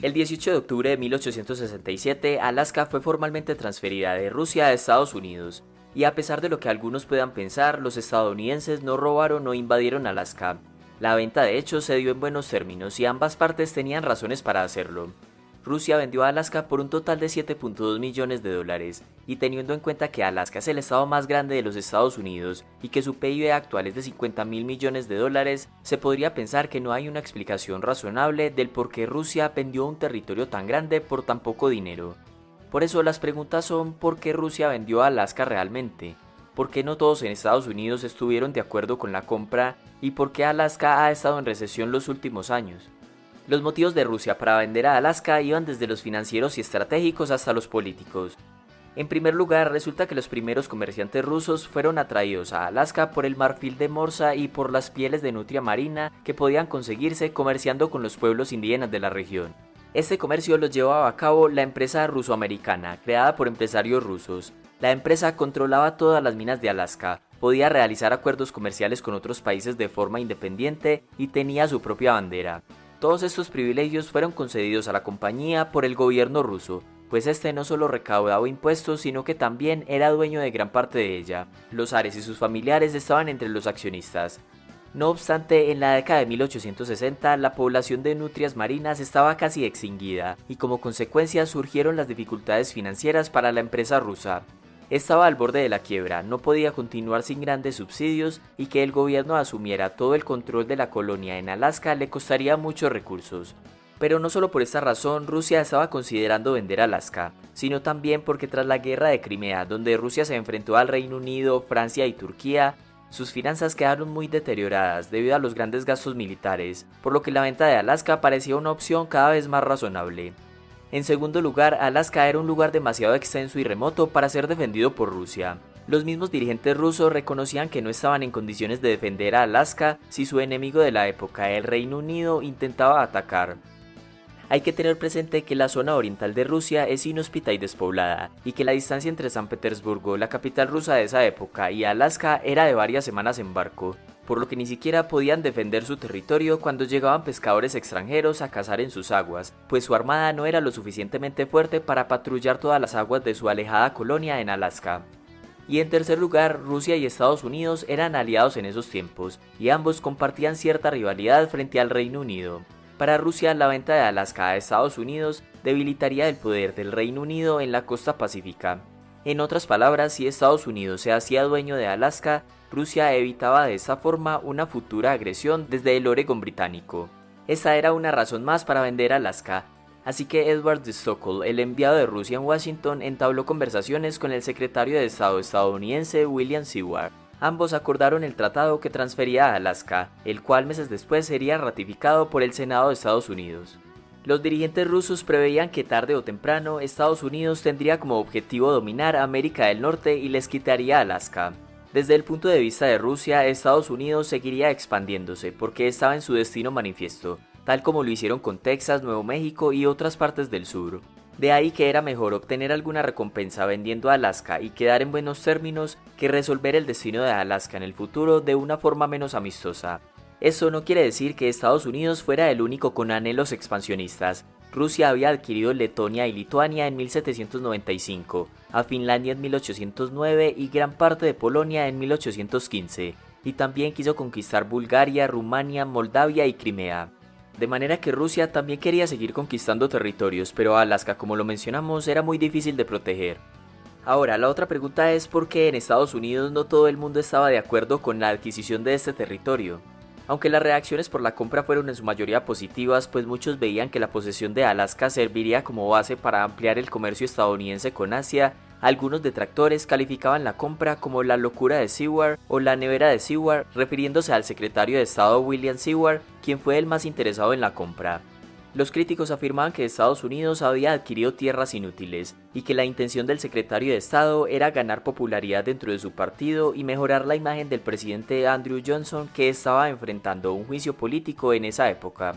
El 18 de octubre de 1867, Alaska fue formalmente transferida de Rusia a Estados Unidos, y a pesar de lo que algunos puedan pensar, los estadounidenses no robaron o invadieron Alaska. La venta de hecho se dio en buenos términos y ambas partes tenían razones para hacerlo. Rusia vendió a Alaska por un total de 7.2 millones de dólares, y teniendo en cuenta que Alaska es el estado más grande de los Estados Unidos y que su PIB actual es de 50.000 millones de dólares, se podría pensar que no hay una explicación razonable del por qué Rusia vendió un territorio tan grande por tan poco dinero. Por eso las preguntas son ¿por qué Rusia vendió a Alaska realmente? ¿Por qué no todos en Estados Unidos estuvieron de acuerdo con la compra? ¿Y por qué Alaska ha estado en recesión los últimos años? Los motivos de Rusia para vender a Alaska iban desde los financieros y estratégicos hasta los políticos. En primer lugar, resulta que los primeros comerciantes rusos fueron atraídos a Alaska por el marfil de Morsa y por las pieles de nutria marina que podían conseguirse comerciando con los pueblos indígenas de la región. Este comercio lo llevaba a cabo la empresa ruso-americana, creada por empresarios rusos. La empresa controlaba todas las minas de Alaska, podía realizar acuerdos comerciales con otros países de forma independiente y tenía su propia bandera. Todos estos privilegios fueron concedidos a la compañía por el gobierno ruso, pues este no solo recaudaba impuestos, sino que también era dueño de gran parte de ella. Los zares y sus familiares estaban entre los accionistas. No obstante, en la década de 1860 la población de nutrias marinas estaba casi extinguida, y como consecuencia surgieron las dificultades financieras para la empresa rusa. Estaba al borde de la quiebra, no podía continuar sin grandes subsidios y que el gobierno asumiera todo el control de la colonia en Alaska le costaría muchos recursos. Pero no solo por esta razón Rusia estaba considerando vender Alaska, sino también porque tras la guerra de Crimea, donde Rusia se enfrentó al Reino Unido, Francia y Turquía, sus finanzas quedaron muy deterioradas debido a los grandes gastos militares, por lo que la venta de Alaska parecía una opción cada vez más razonable. En segundo lugar, Alaska era un lugar demasiado extenso y remoto para ser defendido por Rusia. Los mismos dirigentes rusos reconocían que no estaban en condiciones de defender a Alaska si su enemigo de la época, el Reino Unido, intentaba atacar. Hay que tener presente que la zona oriental de Rusia es inhóspita y despoblada, y que la distancia entre San Petersburgo, la capital rusa de esa época, y Alaska era de varias semanas en barco, por lo que ni siquiera podían defender su territorio cuando llegaban pescadores extranjeros a cazar en sus aguas, pues su armada no era lo suficientemente fuerte para patrullar todas las aguas de su alejada colonia en Alaska. Y en tercer lugar, Rusia y Estados Unidos eran aliados en esos tiempos, y ambos compartían cierta rivalidad frente al Reino Unido. Para Rusia, la venta de Alaska a Estados Unidos debilitaría el poder del Reino Unido en la costa pacífica. En otras palabras, si Estados Unidos se hacía dueño de Alaska, Rusia evitaba de esta forma una futura agresión desde el Oregón británico. Esta era una razón más para vender Alaska, así que Edward de Stockel, el enviado de Rusia en Washington, entabló conversaciones con el secretario de Estado estadounidense William Seward. Ambos acordaron el tratado que transfería a Alaska, el cual meses después sería ratificado por el Senado de Estados Unidos. Los dirigentes rusos preveían que tarde o temprano Estados Unidos tendría como objetivo dominar América del Norte y les quitaría Alaska. Desde el punto de vista de Rusia, Estados Unidos seguiría expandiéndose porque estaba en su destino manifiesto, tal como lo hicieron con Texas, Nuevo México y otras partes del sur. De ahí que era mejor obtener alguna recompensa vendiendo Alaska y quedar en buenos términos que resolver el destino de Alaska en el futuro de una forma menos amistosa. Eso no quiere decir que Estados Unidos fuera el único con anhelos expansionistas. Rusia había adquirido Letonia y Lituania en 1795, a Finlandia en 1809 y gran parte de Polonia en 1815, y también quiso conquistar Bulgaria, Rumania, Moldavia y Crimea. De manera que Rusia también quería seguir conquistando territorios, pero Alaska, como lo mencionamos, era muy difícil de proteger. Ahora, la otra pregunta es por qué en Estados Unidos no todo el mundo estaba de acuerdo con la adquisición de este territorio. Aunque las reacciones por la compra fueron en su mayoría positivas, pues muchos veían que la posesión de Alaska serviría como base para ampliar el comercio estadounidense con Asia, algunos detractores calificaban la compra como la locura de Seward o la nevera de Seward, refiriéndose al secretario de Estado William Seward, quien fue el más interesado en la compra. Los críticos afirmaban que Estados Unidos había adquirido tierras inútiles y que la intención del secretario de Estado era ganar popularidad dentro de su partido y mejorar la imagen del presidente Andrew Johnson, que estaba enfrentando un juicio político en esa época.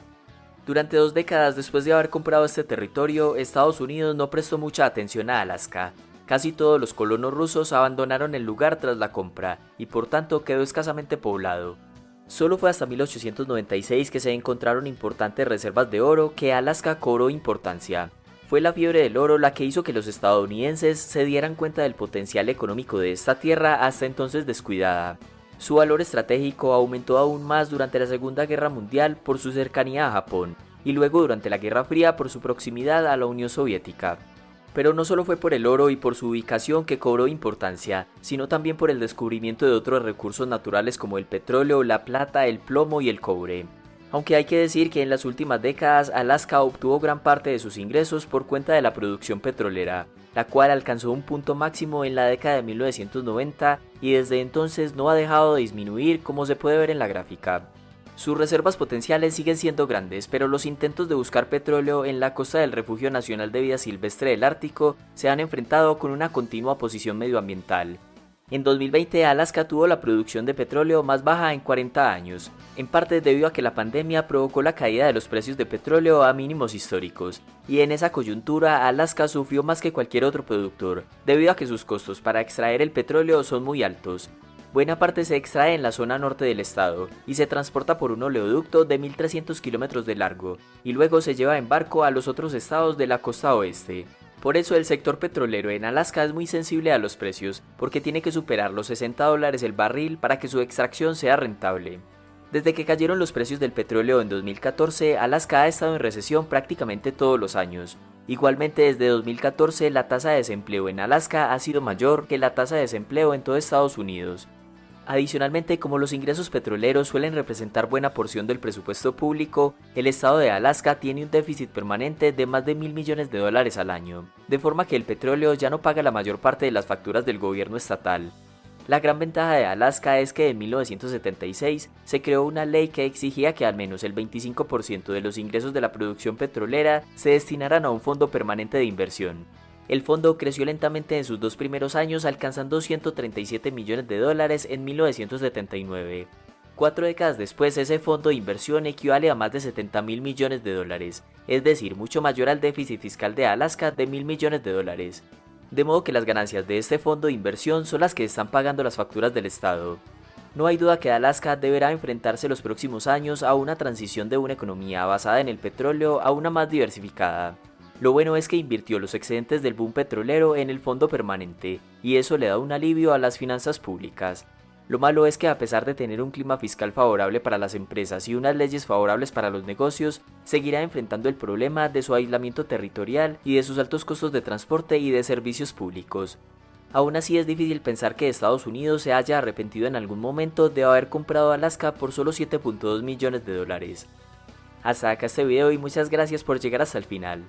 Durante 2 décadas después de haber comprado este territorio, Estados Unidos no prestó mucha atención a Alaska. Casi todos los colonos rusos abandonaron el lugar tras la compra y por tanto quedó escasamente poblado. Solo fue hasta 1896 que se encontraron importantes reservas de oro que Alaska cobró importancia. Fue la fiebre del oro la que hizo que los estadounidenses se dieran cuenta del potencial económico de esta tierra hasta entonces descuidada. Su valor estratégico aumentó aún más durante la Segunda Guerra Mundial por su cercanía a Japón, y luego durante la Guerra Fría por su proximidad a la Unión Soviética. Pero no solo fue por el oro y por su ubicación que cobró importancia, sino también por el descubrimiento de otros recursos naturales como el petróleo, la plata, el plomo y el cobre. Aunque hay que decir que en las últimas décadas Alaska obtuvo gran parte de sus ingresos por cuenta de la producción petrolera, la cual alcanzó un punto máximo en la década de 1990 y desde entonces no ha dejado de disminuir, como se puede ver en la gráfica. Sus reservas potenciales siguen siendo grandes, pero los intentos de buscar petróleo en la costa del Refugio Nacional de Vida Silvestre del Ártico se han enfrentado con una continua oposición medioambiental. En 2020, Alaska tuvo la producción de petróleo más baja en 40 años, en parte debido a que la pandemia provocó la caída de los precios de petróleo a mínimos históricos, y en esa coyuntura Alaska sufrió más que cualquier otro productor, debido a que sus costos para extraer el petróleo son muy altos. Buena parte se extrae en la zona norte del estado y se transporta por un oleoducto de 1.300 kilómetros de largo y luego se lleva en barco a los otros estados de la costa oeste. Por eso el sector petrolero en Alaska es muy sensible a los precios, porque tiene que superar los $60 el barril para que su extracción sea rentable. Desde que cayeron los precios del petróleo en 2014, Alaska ha estado en recesión prácticamente todos los años. Igualmente, desde 2014 la tasa de desempleo en Alaska ha sido mayor que la tasa de desempleo en todo Estados Unidos. Adicionalmente, como los ingresos petroleros suelen representar buena porción del presupuesto público, el estado de Alaska tiene un déficit permanente de más de $1.000 millones al año, de forma que el petróleo ya no paga la mayor parte de las facturas del gobierno estatal. La gran ventaja de Alaska es que en 1976 se creó una ley que exigía que al menos el 25% de los ingresos de la producción petrolera se destinaran a un fondo permanente de inversión. El fondo creció lentamente en sus 2 primeros años, alcanzando $137 millones en 1979. 4 décadas después, ese fondo de inversión equivale a más de $70.000 millones, es decir, mucho mayor al déficit fiscal de Alaska de $1.000 millones. De modo que las ganancias de este fondo de inversión son las que están pagando las facturas del Estado. No hay duda que Alaska deberá enfrentarse los próximos años a una transición de una economía basada en el petróleo a una más diversificada. Lo bueno es que invirtió los excedentes del boom petrolero en el fondo permanente, y eso le da un alivio a las finanzas públicas. Lo malo es que a pesar de tener un clima fiscal favorable para las empresas y unas leyes favorables para los negocios, seguirá enfrentando el problema de su aislamiento territorial y de sus altos costos de transporte y de servicios públicos. Aún así es difícil pensar que Estados Unidos se haya arrepentido en algún momento de haber comprado Alaska por solo $7.2 millones. Hasta acá este video y muchas gracias por llegar hasta el final.